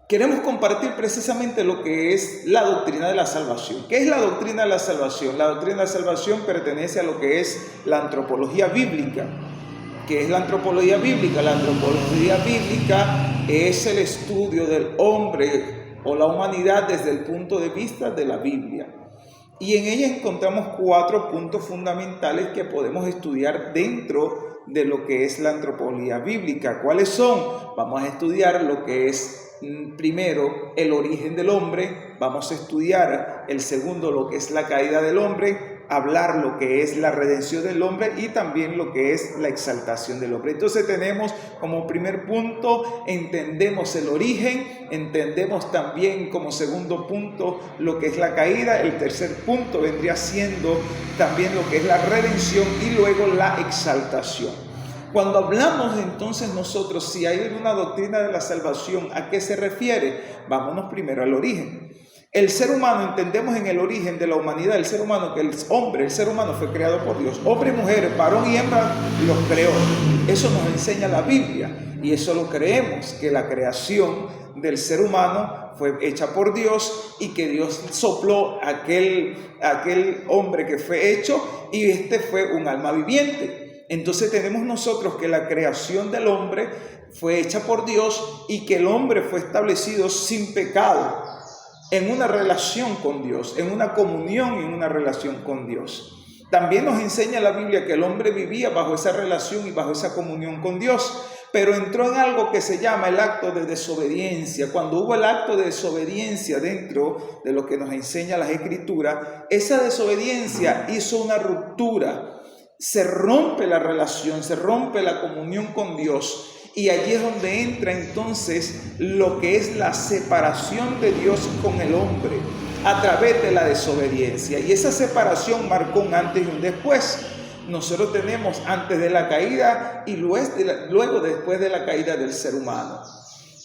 queremos compartir precisamente lo que es la doctrina de la salvación. ¿Qué es la doctrina de la salvación? La doctrina de la salvación pertenece a lo que es la antropología bíblica. ¿Qué es la antropología bíblica? La antropología bíblica es el estudio del hombre o la humanidad desde el punto de vista de la Biblia. Y en ella encontramos 4 puntos fundamentales que podemos estudiar dentro de lo que es la antropología bíblica. ¿Cuáles son? Vamos a estudiar lo que es primero el origen del hombre, vamos a estudiar el segundo lo que es la caída del hombre, hablar lo que es la redención del hombre y también lo que es la exaltación del hombre. Entonces tenemos como primer punto, entendemos el origen, entendemos también como segundo punto lo que es la caída, el tercer punto vendría siendo también lo que es la redención y luego la exaltación. Cuando hablamos entonces nosotros, si hay una doctrina de la salvación, ¿a qué se refiere? Vámonos primero al origen. El ser humano, entendemos en el origen de la humanidad, el ser humano, que el ser humano fue creado por Dios. Hombre y mujer, varón y hembra los creó. Eso nos enseña la Biblia y eso lo creemos, que la creación del ser humano fue hecha por Dios y que Dios sopló aquel hombre que fue hecho y este fue un alma viviente. Entonces tenemos nosotros que la creación del hombre fue hecha por Dios y que el hombre fue establecido sin pecado, en una relación con Dios, en una comunión y en una relación con Dios. También nos enseña la Biblia que el hombre vivía bajo esa relación y bajo esa comunión con Dios, pero entró en algo que se llama el acto de desobediencia. Cuando hubo el acto de desobediencia dentro de lo que nos enseña las Escrituras, esa desobediencia hizo una ruptura. Se rompe la relación, se rompe la comunión con Dios y allí es donde entra entonces lo que es la separación de Dios con el hombre a través de la desobediencia, y esa separación marcó un antes y un después. Nosotros tenemos antes de la caída y luego después de la caída del ser humano.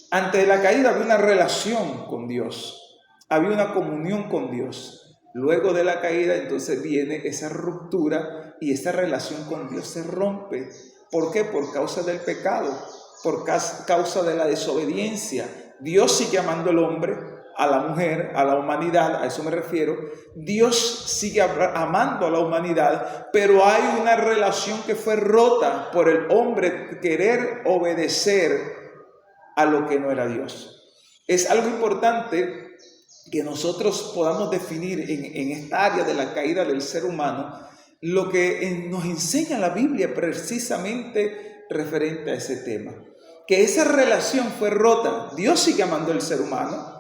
Antes de la caída había una relación con Dios, había una comunión con Dios. Luego de la caída entonces viene esa ruptura y esa relación con Dios se rompe. ¿Por qué? Por causa del pecado, por causa de la desobediencia. Dios sigue amando al hombre, a la mujer, a la humanidad, a eso me refiero. Dios sigue amando a la humanidad, pero hay una relación que fue rota por el hombre querer obedecer a lo que no era Dios. Es algo importante que nosotros podamos definir en esta área de la caída del ser humano, lo que nos enseña la Biblia precisamente referente a ese tema. Que esa relación fue rota. Dios sigue amando al ser humano,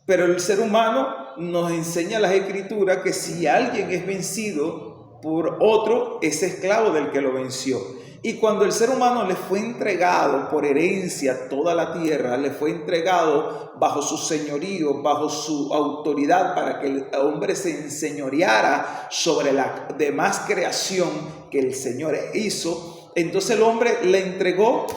pero el ser humano nos enseña las Escrituras que si alguien es vencido por otro, es esclavo del que lo venció. Y cuando el ser humano le fue entregado por herencia toda la tierra, le fue entregado bajo su señorío, bajo su autoridad, para que el hombre se enseñoreara sobre la demás creación que el Señor hizo, entonces el hombre le entregó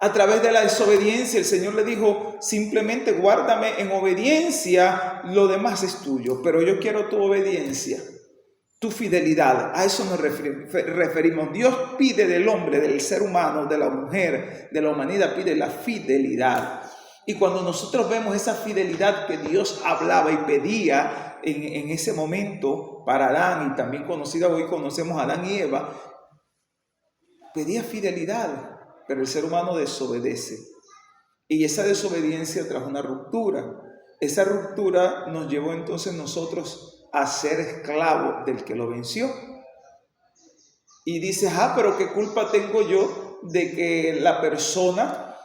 a través de la desobediencia. El Señor le dijo, simplemente guárdame en obediencia, lo demás es tuyo, pero yo quiero tu obediencia. Tu fidelidad, a eso nos referimos. Dios pide del hombre, del ser humano, de la mujer, de la humanidad, pide la fidelidad. Y cuando nosotros vemos esa fidelidad que Dios hablaba y pedía en ese momento para Adán, y también conocida hoy conocemos a Adán y Eva, pedía fidelidad, pero el ser humano desobedece. Y esa desobediencia trajo una ruptura. Esa ruptura nos llevó entonces nosotros a ser esclavo del que lo venció. Y dices, pero ¿qué culpa tengo yo de que la persona,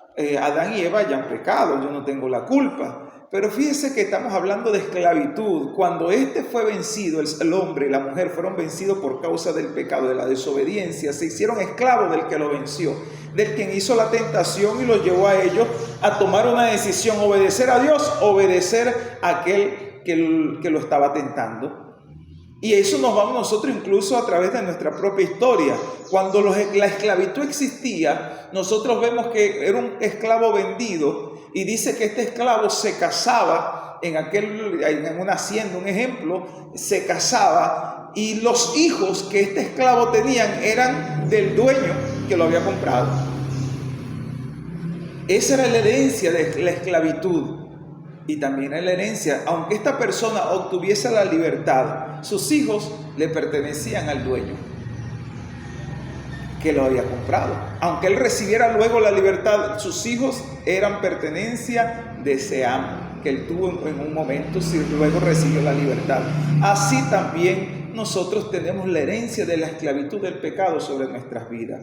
Adán y Eva, hayan pecado? Yo no tengo la culpa. Pero fíjese que estamos hablando de esclavitud. Cuando fue vencido, el hombre y la mujer fueron vencidos por causa del pecado, de la desobediencia, se hicieron esclavos del que lo venció, del quien hizo la tentación y los llevó a ellos a tomar una decisión: obedecer a Dios, obedecer a aquel que lo estaba tentando. Y eso nos vamos nosotros incluso a través de nuestra propia historia. Cuando la esclavitud existía, nosotros vemos que era un esclavo vendido, y dice que este esclavo se casaba en una hacienda, un ejemplo, se casaba, y los hijos que este esclavo tenían eran del dueño que lo había comprado. Esa era la herencia de la esclavitud. Y también era la herencia, aunque esta persona obtuviese la libertad, sus hijos le pertenecían al dueño que lo había comprado. Aunque él recibiera luego la libertad, sus hijos eran pertenencia de ese amo que él tuvo en un momento, si luego recibió la libertad. Así también nosotros tenemos la herencia de la esclavitud del pecado sobre nuestras vidas.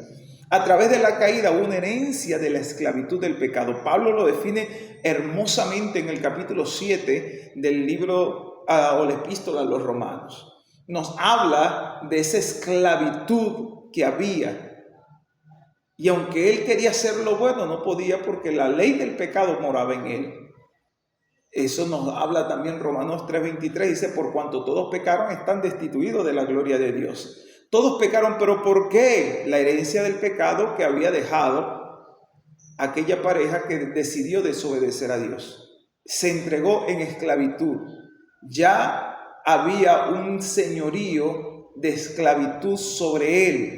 A través de la caída hubo una herencia de la esclavitud del pecado. Pablo lo define hermosamente en el capítulo 7 del libro o la epístola a los Romanos. Nos habla de esa esclavitud que había. Y aunque él quería hacer lo bueno, no podía porque la ley del pecado moraba en él. Eso nos habla también Romanos 3:23, dice, por cuanto todos pecaron, están destituidos de la gloria de Dios. Todos pecaron, pero ¿por qué? La herencia del pecado que había dejado aquella pareja que decidió desobedecer a Dios. Se entregó en esclavitud. Ya había un señorío de esclavitud sobre él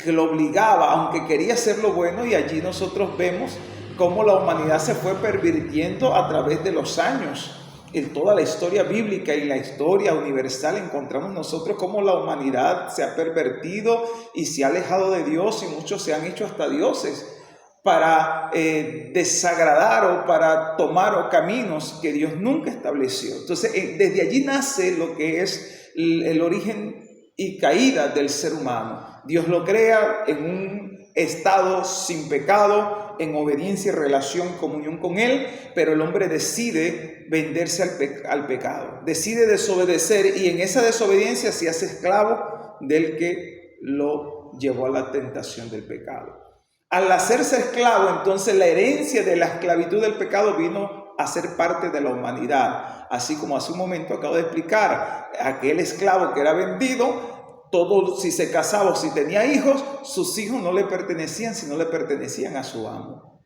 que lo obligaba, aunque quería hacer lo bueno, y allí nosotros vemos cómo la humanidad se fue pervirtiendo a través de los años. En toda la historia bíblica y la historia universal encontramos nosotros cómo la humanidad se ha pervertido y se ha alejado de Dios, y muchos se han hecho hasta dioses para desagradar o para tomar caminos que Dios nunca estableció. Entonces, desde allí nace lo que es el origen y caída del ser humano. Dios lo crea en un estado sin pecado, en obediencia y relación, comunión con Él, pero el hombre decide venderse al pecado, decide desobedecer, y en esa desobediencia se hace esclavo del que lo llevó a la tentación del pecado. Al hacerse esclavo, entonces la herencia de la esclavitud del pecado vino a ser parte de la humanidad. Así como hace un momento acabo de explicar, aquel esclavo que era vendido, todo, si se casaba o si tenía hijos, sus hijos no le pertenecían, sino le pertenecían a su amo,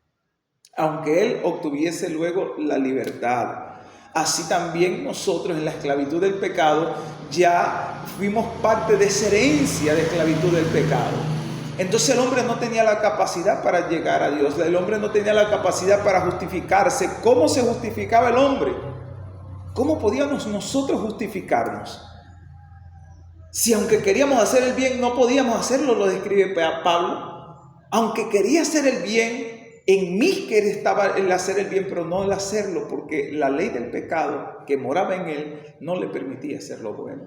aunque él obtuviese luego la libertad. Así también nosotros en la esclavitud del pecado ya fuimos parte de esa herencia de esclavitud del pecado. Entonces el hombre no tenía la capacidad para llegar a Dios, el hombre no tenía la capacidad para justificarse. ¿Cómo se justificaba el hombre? ¿Cómo podíamos nosotros justificarnos? Si aunque queríamos hacer el bien no podíamos hacerlo, lo describe Pablo. Aunque quería hacer el bien, en mí que estaba el hacer el bien, pero no el hacerlo, porque la ley del pecado que moraba en él no le permitía hacer lo bueno.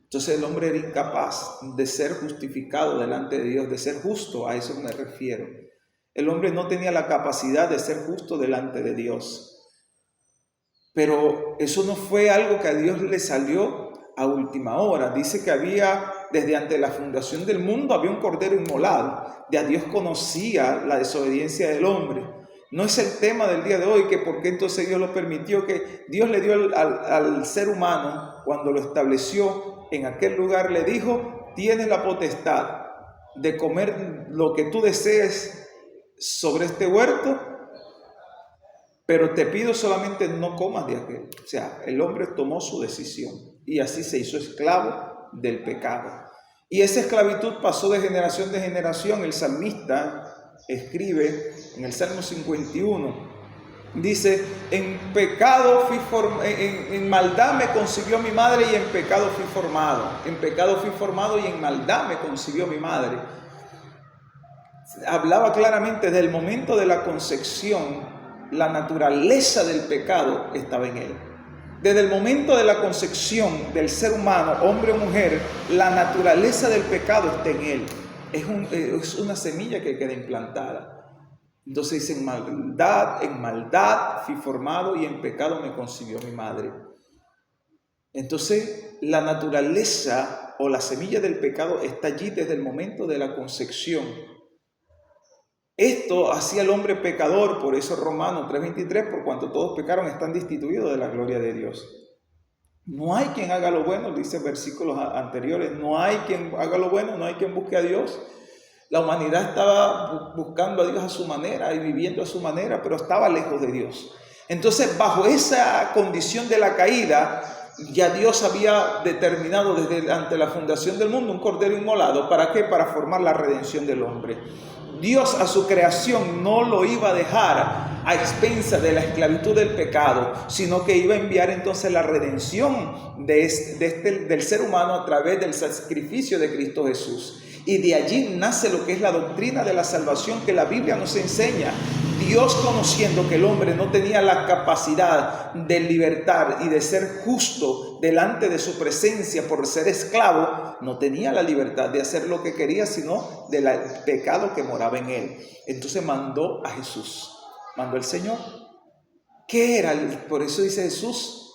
Entonces el hombre era incapaz de ser justificado delante de Dios, de ser justo, a eso me refiero. El hombre no tenía la capacidad de ser justo delante de Dios. Pero eso no fue algo que a Dios le salió a última hora. Dice que había, desde antes de la fundación del mundo, había un cordero inmolado. Ya Dios conocía la desobediencia del hombre. No es el tema del día de hoy, que por qué entonces Dios lo permitió, que Dios le dio al ser humano, cuando lo estableció en aquel lugar, le dijo, tienes la potestad de comer lo que tú desees sobre este huerto, pero te pido solamente no comas de aquel. O sea, el hombre tomó su decisión y así se hizo esclavo del pecado. Y esa esclavitud pasó de generación en generación. El salmista escribe en el Salmo 51, dice, en pecado en maldad me concibió mi madre y en pecado fui formado. En pecado fui formado y en maldad me concibió mi madre. Hablaba claramente del momento de la concepción. La naturaleza del pecado estaba en él. Desde el momento de la concepción del ser humano, hombre o mujer, la naturaleza del pecado está en él. Es una semilla que queda implantada. Entonces dice, en maldad fui formado y en pecado me concibió mi madre. Entonces la naturaleza o la semilla del pecado está allí desde el momento de la concepción. Esto hacía al hombre pecador, por eso Romanos 3:23, por cuanto todos pecaron están destituidos de la gloria de Dios. No hay quien haga lo bueno, dice versículos anteriores, no hay quien haga lo bueno, no hay quien busque a Dios. La humanidad estaba buscando a Dios a su manera y viviendo a su manera, pero estaba lejos de Dios. Entonces, bajo esa condición de la caída, ya Dios había determinado desde ante la fundación del mundo un cordero inmolado. ¿Para qué? Para formar la redención del hombre. Dios a su creación no lo iba a dejar a expensa de la esclavitud del pecado, sino que iba a enviar entonces la redención del ser humano a través del sacrificio de Cristo Jesús. Y de allí nace lo que es la doctrina de la salvación que la Biblia nos enseña. Dios, conociendo que el hombre no tenía la capacidad de libertar y de ser justo delante de su presencia por ser esclavo, no tenía la libertad de hacer lo que quería, sino del pecado que moraba en él. Entonces mandó a Jesús, mandó al Señor. ¿Qué era? Por eso dice Jesús,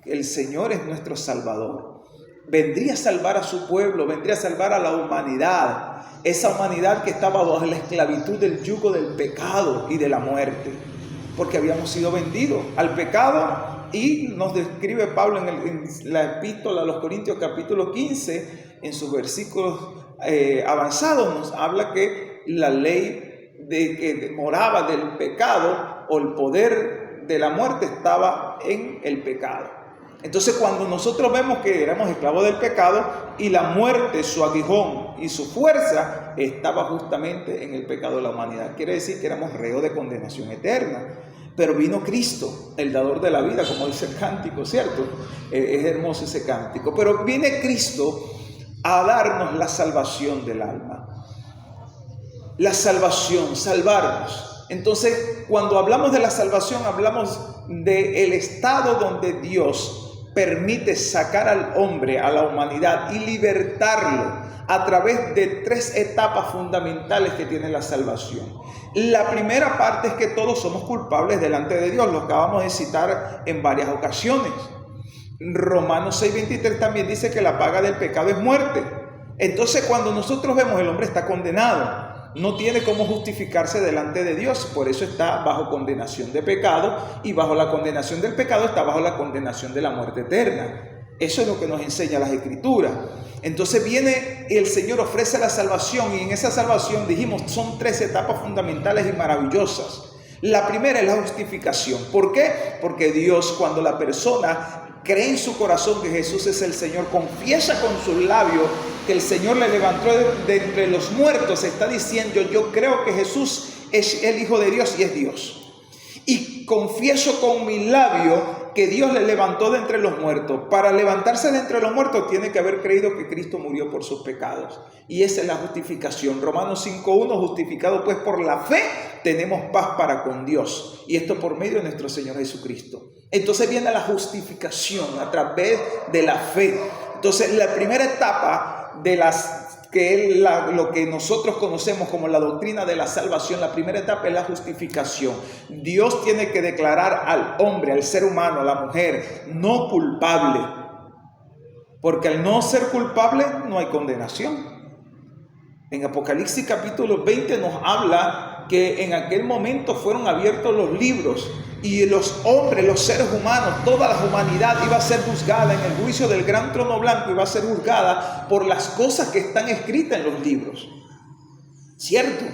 el Señor es nuestro Salvador. Vendría a salvar a su pueblo, vendría a salvar a la humanidad, esa humanidad que estaba bajo la esclavitud del yugo del pecado y de la muerte, porque habíamos sido vendidos al pecado. Y nos describe Pablo en la epístola a los Corintios capítulo 15, en sus versículos avanzados, nos habla que la ley que moraba del pecado o el poder de la muerte estaba en el pecado. Entonces, cuando nosotros vemos que éramos esclavos del pecado y la muerte, su aguijón y su fuerza estaba justamente en el pecado de la humanidad, quiere decir que éramos reos de condenación eterna. Pero vino Cristo, el dador de la vida, como dice el cántico, ¿cierto? Es hermoso ese cántico. Pero viene Cristo a darnos la salvación del alma. La salvación, salvarnos. Entonces, cuando hablamos de la salvación, hablamos del estado donde Dios permite sacar al hombre, a la humanidad, y libertarlo a través de 3 etapas fundamentales que tiene la salvación. La primera parte es que todos somos culpables delante de Dios, lo acabamos de citar en varias ocasiones. Romanos 6:23 también dice que la paga del pecado es muerte. Entonces, cuando nosotros vemos el hombre está condenado, no tiene cómo justificarse delante de Dios, por eso está bajo condenación de pecado, y bajo la condenación del pecado está bajo la condenación de la muerte eterna. Eso es lo que nos enseña las Escrituras. Entonces viene el Señor, ofrece la salvación, y en esa salvación, dijimos, son 3 etapas fundamentales y maravillosas. La primera es la justificación. ¿Por qué? Porque Dios, cuando la persona cree en su corazón que Jesús es el Señor, confiesa con sus labios que el Señor le levantó de entre los muertos, está diciendo: yo creo que Jesús es el Hijo de Dios y es Dios. Y confieso con mi labio que Dios le levantó de entre los muertos. Para levantarse de entre los muertos tiene que haber creído que Cristo murió por sus pecados. Y esa es la justificación. Romanos 5:1, justificado pues por la fe, tenemos paz para con Dios. Y esto por medio de nuestro Señor Jesucristo. Entonces viene la justificación a través de la fe. Entonces la primera etapa de lo que nosotros conocemos como la doctrina de la salvación, la primera etapa es la justificación. Dios tiene que declarar al hombre, al ser humano, a la mujer, no culpable, porque al no ser culpable no hay condenación. En Apocalipsis capítulo 20 nos habla que en aquel momento fueron abiertos los libros y los hombres, los seres humanos, toda la humanidad iba a ser juzgada en el juicio del gran trono blanco, iba a ser juzgada por las cosas que están escritas en los libros. ¿Cierto?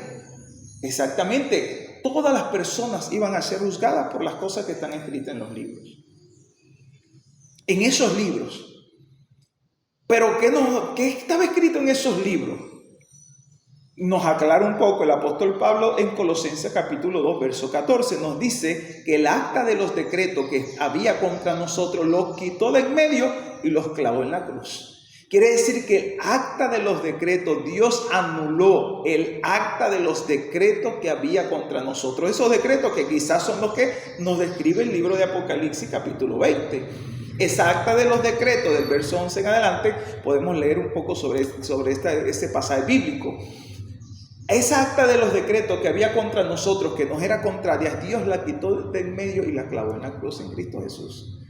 Exactamente. Todas las personas iban a ser juzgadas por las cosas que están escritas en los libros. En esos libros. Pero ¿qué estaba escrito en esos libros? Nos aclara un poco el apóstol Pablo en Colosenses capítulo 2, verso 14. Nos dice que el acta de los decretos que había contra nosotros los quitó de en medio y los clavó en la cruz. Quiere decir que el acta de los decretos, Dios anuló el acta de los decretos que había contra nosotros. Esos decretos que quizás son los que nos describe el libro de Apocalipsis capítulo 20. Esa acta de los decretos, del verso 11 en adelante, podemos leer un poco sobre este pasaje bíblico. Esa acta de los decretos que había contra nosotros, que nos era contraria, Dios la quitó de en medio y la clavó en la cruz en Cristo Jesús.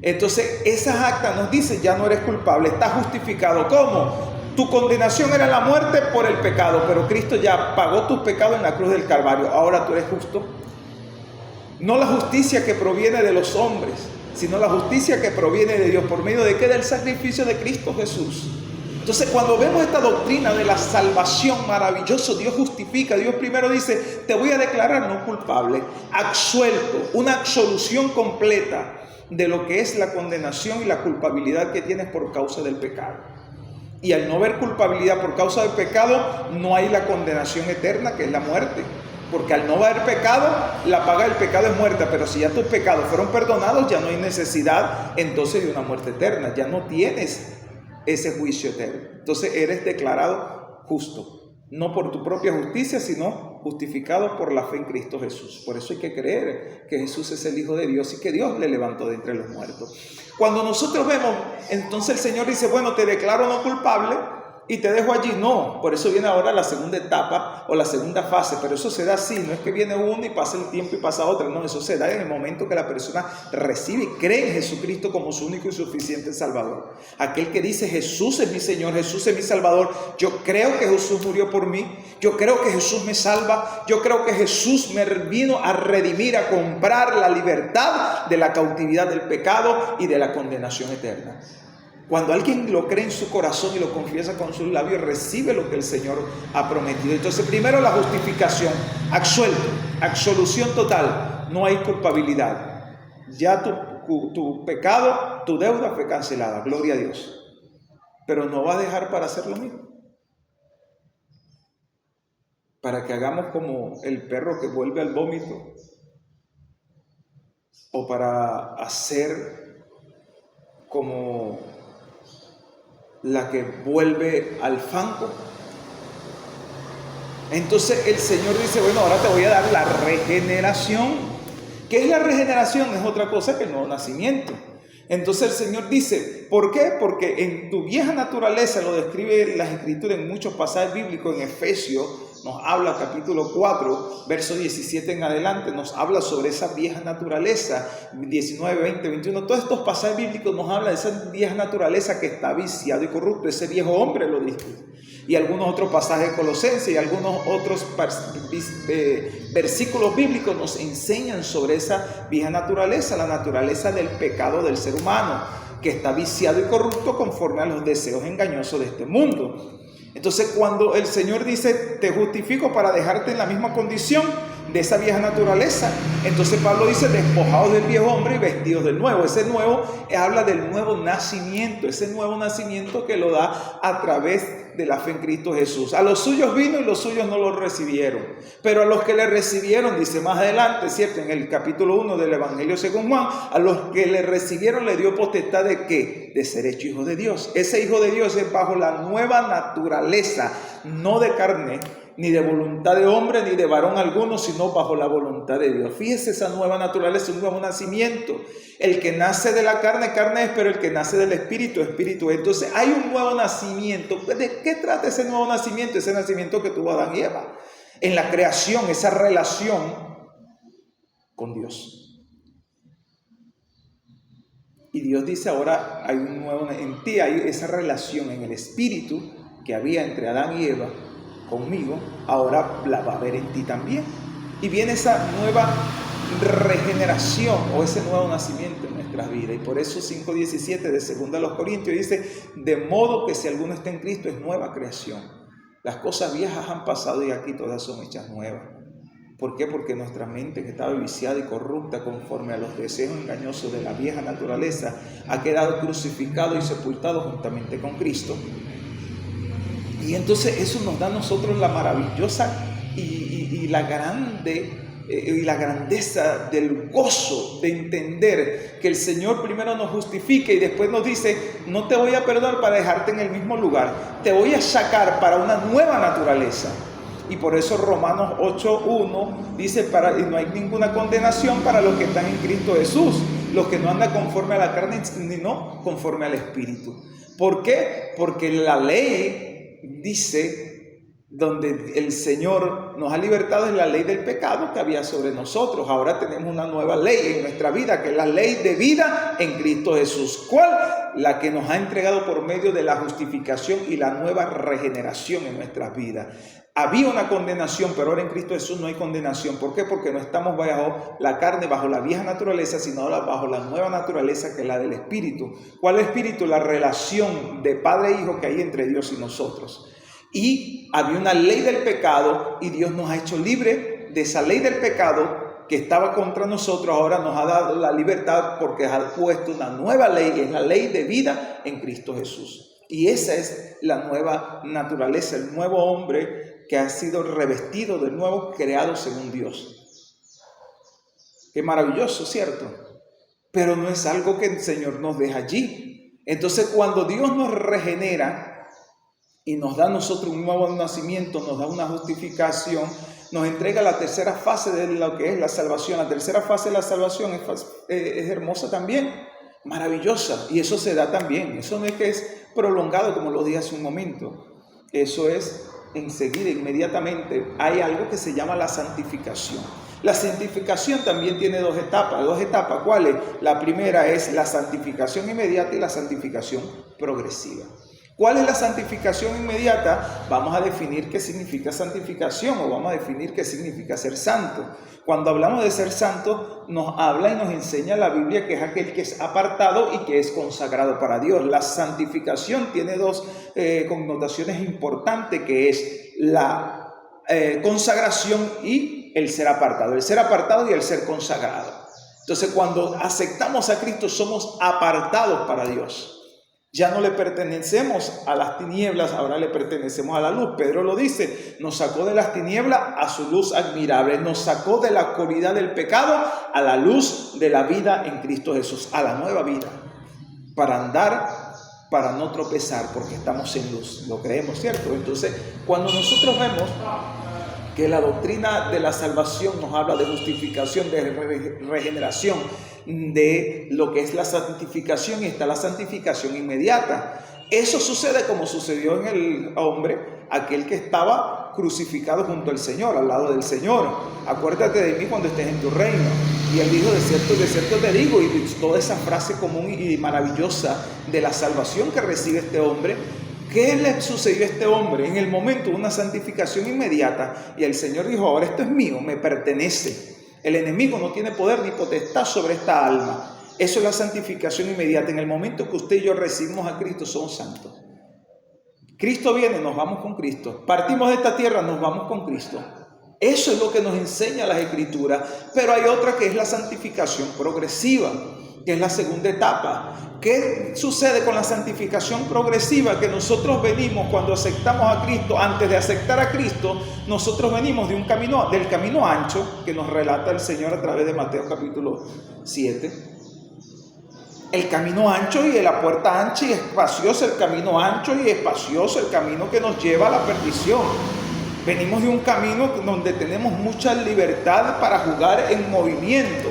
Entonces, esa acta nos dice: ya no eres culpable, estás justificado. ¿Cómo? Tu condenación era la muerte por el pecado, pero Cristo ya pagó tus pecados en la cruz del Calvario. Ahora tú eres justo. No la justicia que proviene de los hombres, sino la justicia que proviene de Dios. ¿Por medio de qué? Del sacrificio de Cristo Jesús. Entonces, cuando vemos esta doctrina de la salvación, maravilloso, Dios justifica. Dios primero dice: te voy a declarar no culpable, absuelto, una absolución completa de lo que es la condenación y la culpabilidad que tienes por causa del pecado. Y al no haber culpabilidad por causa del pecado, no hay la condenación eterna, que es la muerte. Porque al no haber pecado, la paga del pecado es muerte. Pero si ya tus pecados fueron perdonados, ya no hay necesidad entonces de una muerte eterna. Ya no tienes ese juicio eterno. Entonces eres declarado justo. No por tu propia justicia, sino justificado por la fe en Cristo Jesús. Por eso hay que creer que Jesús es el Hijo de Dios y que Dios le levantó de entre los muertos. Cuando nosotros vemos, entonces el Señor dice, bueno, te declaro no culpable y te dejo allí. No, por eso viene ahora la segunda etapa o la segunda fase, pero eso se da así, no es que viene uno y pasa el tiempo y pasa otro, no, eso se da en el momento que la persona recibe y cree en Jesucristo como su único y suficiente Salvador. Aquel que dice, Jesús es mi Señor, Jesús es mi Salvador, yo creo que Jesús murió por mí, yo creo que Jesús me salva, yo creo que Jesús me vino a redimir, a comprar la libertad de la cautividad del pecado y de la condenación eterna. Cuando alguien lo cree en su corazón y lo confiesa con sus labios, recibe lo que el Señor ha prometido. Entonces, primero la justificación, absuelto, absolución total, no hay culpabilidad. Ya tu pecado, tu deuda fue cancelada, gloria a Dios. Pero no va a dejar para hacer lo mismo. Para que hagamos como el perro que vuelve al vómito, o para hacer como la que vuelve al fango. Entonces el Señor dice, bueno, ahora te voy a dar la regeneración. ¿Qué es la regeneración? Es otra cosa que el nuevo nacimiento. Entonces el Señor dice, ¿por qué? Porque en tu vieja naturaleza, lo describe las Escrituras en muchos pasajes bíblicos, en Efesios nos habla, capítulo 4, verso 17 en adelante, nos habla sobre esa vieja naturaleza, 19, 20, 21, todos estos pasajes bíblicos nos hablan de esa vieja naturaleza que está viciado y corrupto, ese viejo hombre lo dice. Y algunos otros pasajes de Colosenses y algunos otros versículos bíblicos nos enseñan sobre esa vieja naturaleza, la naturaleza del pecado del ser humano, que está viciado y corrupto conforme a los deseos engañosos de este mundo. Entonces, cuando el Señor dice, te justifico para dejarte en la misma condición de esa vieja naturaleza, entonces Pablo dice, despojados del viejo hombre y vestidos del nuevo. Ese nuevo habla del nuevo nacimiento, ese nuevo nacimiento que lo da a través de la fe en Cristo Jesús. A los suyos vino y los suyos no lo recibieron, pero a los que le recibieron, dice más adelante, ¿cierto? En el capítulo 1 del Evangelio según Juan, a los que le recibieron le dio potestad de ¿qué? De ser hecho hijo de Dios. Ese hijo de Dios es bajo la nueva naturaleza, no de carne, ni de voluntad de hombre, ni de varón alguno, sino bajo la voluntad de Dios. Fíjese esa nueva naturaleza, un nuevo nacimiento. El que nace de la carne, carne es, pero el que nace del Espíritu, Espíritu es. Entonces hay un nuevo nacimiento. ¿De qué trata ese nuevo nacimiento? Ese nacimiento que tuvo Adán y Eva. En la creación, esa relación con Dios. Y Dios dice ahora, hay un nuevo, en ti hay esa relación en el Espíritu que había entre Adán y Eva, conmigo, ahora la va a haber en ti también. Y viene esa nueva regeneración o ese nuevo nacimiento en nuestras vidas. Y por eso 5:17 de 2 Corintios dice, de modo que si alguno está en Cristo es nueva creación. Las cosas viejas han pasado y aquí todas son hechas nuevas. ¿Por qué? Porque nuestra mente, que estaba viciada y corrupta conforme a los deseos engañosos de la vieja naturaleza, ha quedado crucificado y sepultado juntamente con Cristo. Y entonces eso nos da a nosotros la maravillosa y la grandeza del gozo de entender que el Señor primero nos justifica y después nos dice, no te voy a perdonar para dejarte en el mismo lugar, te voy a sacar para una nueva naturaleza. Y por eso Romanos 8:1 dice, y no hay ninguna condenación para los que están en Cristo Jesús, los que no andan conforme a la carne, sino conforme al Espíritu. ¿Por qué? Porque la ley dice, donde el Señor nos ha libertado, es la ley del pecado que había sobre nosotros. Ahora tenemos una nueva ley en nuestra vida, que es la ley de vida en Cristo Jesús. ¿Cuál? La que nos ha entregado por medio de la justificación y la nueva regeneración en nuestras vidas. Había una condenación, pero ahora en Cristo Jesús no hay condenación. ¿Por qué? Porque no estamos bajo la carne, bajo la vieja naturaleza, sino ahora bajo la nueva naturaleza, que es la del Espíritu. ¿Cuál Espíritu? La relación de padre e hijo que hay entre Dios y nosotros. Y había una ley del pecado y Dios nos ha hecho libre de esa ley del pecado que estaba contra nosotros. Ahora nos ha dado la libertad porque ha puesto una nueva ley, que es la ley de vida en Cristo Jesús. Y esa es la nueva naturaleza, el nuevo hombre que ha sido revestido de nuevo, creado según Dios. Qué maravilloso, ¿cierto? Pero no es algo que el Señor nos deja allí. Entonces, cuando Dios nos regenera y nos da a nosotros un nuevo nacimiento, nos da una justificación, nos entrega la tercera fase de lo que es la salvación. La tercera fase de la salvación es hermosa también, maravillosa, y eso se da también. Eso no es que es prolongado, como lo dije hace un momento. Eso es enseguida, inmediatamente. Hay algo que se llama la santificación. La santificación también tiene dos etapas. ¿Cuáles? La primera es la santificación inmediata y la santificación progresiva. ¿Cuál es la santificación inmediata? Vamos a definir qué significa santificación, o vamos a definir qué significa ser santo. Cuando hablamos de ser santo, nos habla y nos enseña la Biblia que es aquel que es apartado y que es consagrado para Dios. La santificación tiene dos connotaciones importantes, que es la consagración y el ser apartado. El ser apartado y el ser consagrado. Entonces, cuando aceptamos a Cristo, somos apartados para Dios. Ya no le pertenecemos a las tinieblas, ahora le pertenecemos a la luz. Pedro lo dice, nos sacó de las tinieblas a su luz admirable, nos sacó de la oscuridad del pecado a la luz de la vida en Cristo Jesús, a la nueva vida, para andar, para no tropezar, porque estamos en luz, lo creemos, ¿cierto? Entonces, cuando nosotros vemos que la doctrina de la salvación nos habla de justificación, de regeneración, de lo que es la santificación, y está la santificación inmediata. Eso sucede como sucedió en el hombre, aquel que estaba crucificado junto al Señor, al lado del Señor. Acuérdate de mí cuando estés en tu reino. Y él dijo, de cierto te digo, y toda esa frase común y maravillosa de la salvación que recibe este hombre. ¿Qué le sucedió a este hombre? En el momento de una santificación inmediata, y el Señor dijo, ahora esto es mío, me pertenece. El enemigo no tiene poder ni potestad sobre esta alma. Eso es la santificación inmediata. En el momento que usted y yo recibimos a Cristo, somos santos. Cristo viene, nos vamos con Cristo. Partimos de esta tierra, nos vamos con Cristo. Eso es lo que nos enseña las Escrituras. Pero hay otra que es la santificación progresiva, que es la segunda etapa. ¿Qué sucede con la santificación progresiva? Que nosotros venimos, cuando aceptamos a Cristo, antes de aceptar a Cristo, nosotros venimos del camino ancho, que nos relata el Señor a través de Mateo capítulo 7. El camino ancho y la puerta ancha y espaciosa, el camino ancho y espacioso, el camino que nos lleva a la perdición. Venimos de un camino donde tenemos mucha libertad para jugar en movimiento,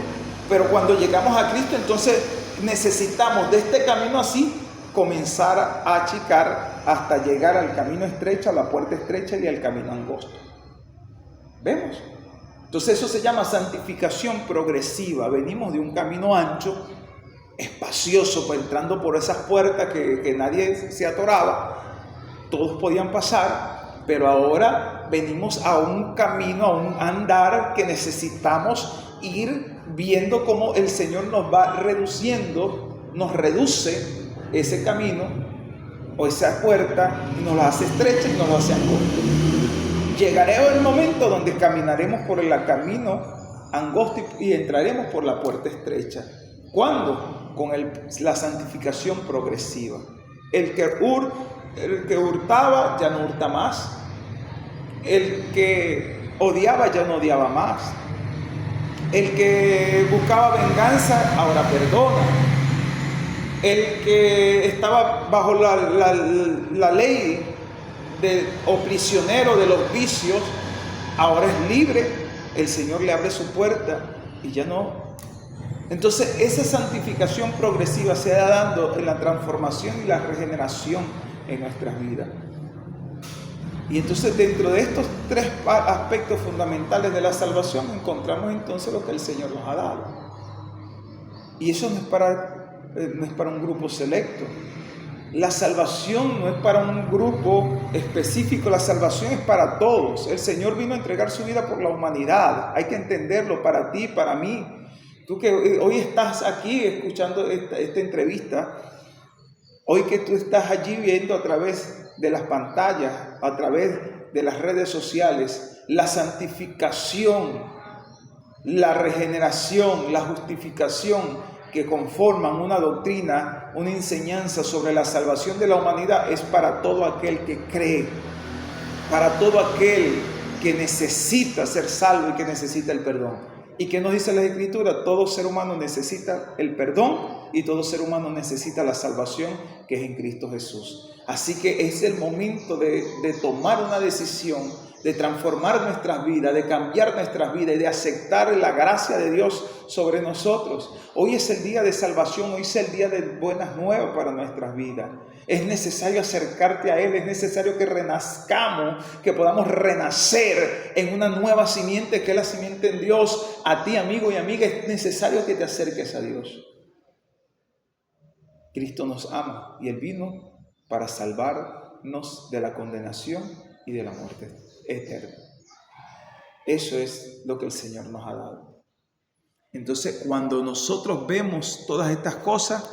pero cuando llegamos a Cristo, entonces necesitamos de este camino así comenzar a achicar hasta llegar al camino estrecho, a la puerta estrecha y al camino angosto. ¿Vemos? Entonces eso se llama santificación progresiva. Venimos de un camino ancho, espacioso, entrando por esas puertas que nadie se atoraba, todos podían pasar, pero ahora venimos a un camino, a un andar que necesitamos ir viendo cómo el Señor nos va reduciendo, nos reduce ese camino o esa puerta y nos la hace estrecha y nos la hace angosto. Llegará el momento donde caminaremos por el camino angosto y entraremos por la puerta estrecha. ¿Cuándo? Con la santificación progresiva. El que hurtaba ya no hurta más. El que odiaba ya no odiaba más. El que buscaba venganza ahora perdona. El que estaba bajo la ley o prisionero de los vicios ahora es libre. El Señor le abre su puerta y ya no. Entonces esa santificación progresiva se va dando en la transformación y la regeneración en nuestras vidas. Y entonces dentro de estos tres aspectos fundamentales de la salvación encontramos entonces lo que el Señor nos ha dado. Y eso no es para un grupo selecto. La salvación no es para un grupo específico, la salvación es para todos. El Señor vino a entregar su vida por la humanidad. Hay que entenderlo, para ti, para mí. Tú que hoy estás aquí escuchando esta entrevista, hoy que tú estás allí viendo a través de las pantallas, a través de las redes sociales, la santificación, la regeneración, la justificación que conforman una doctrina, una enseñanza sobre la salvación de la humanidad, es para todo aquel que cree, para todo aquel que necesita ser salvo y que necesita el perdón. ¿Y qué nos dice la Escritura? Todo ser humano necesita el perdón y todo ser humano necesita la salvación que es en Cristo Jesús. Así que es el momento de tomar una decisión, de transformar nuestras vidas, de cambiar nuestras vidas y de aceptar la gracia de Dios sobre nosotros. Hoy es el día de salvación, hoy es el día de buenas nuevas para nuestras vidas. Es necesario acercarte a Él, es necesario que renazcamos, que podamos renacer en una nueva simiente, que es la simiente en Dios. A ti, amigo y amiga, es necesario que te acerques a Dios. Cristo nos ama y Él vino para salvarnos de la condenación y de la muerte eterna. Eso es lo que el Señor nos ha dado. Entonces, cuando nosotros vemos todas estas cosas,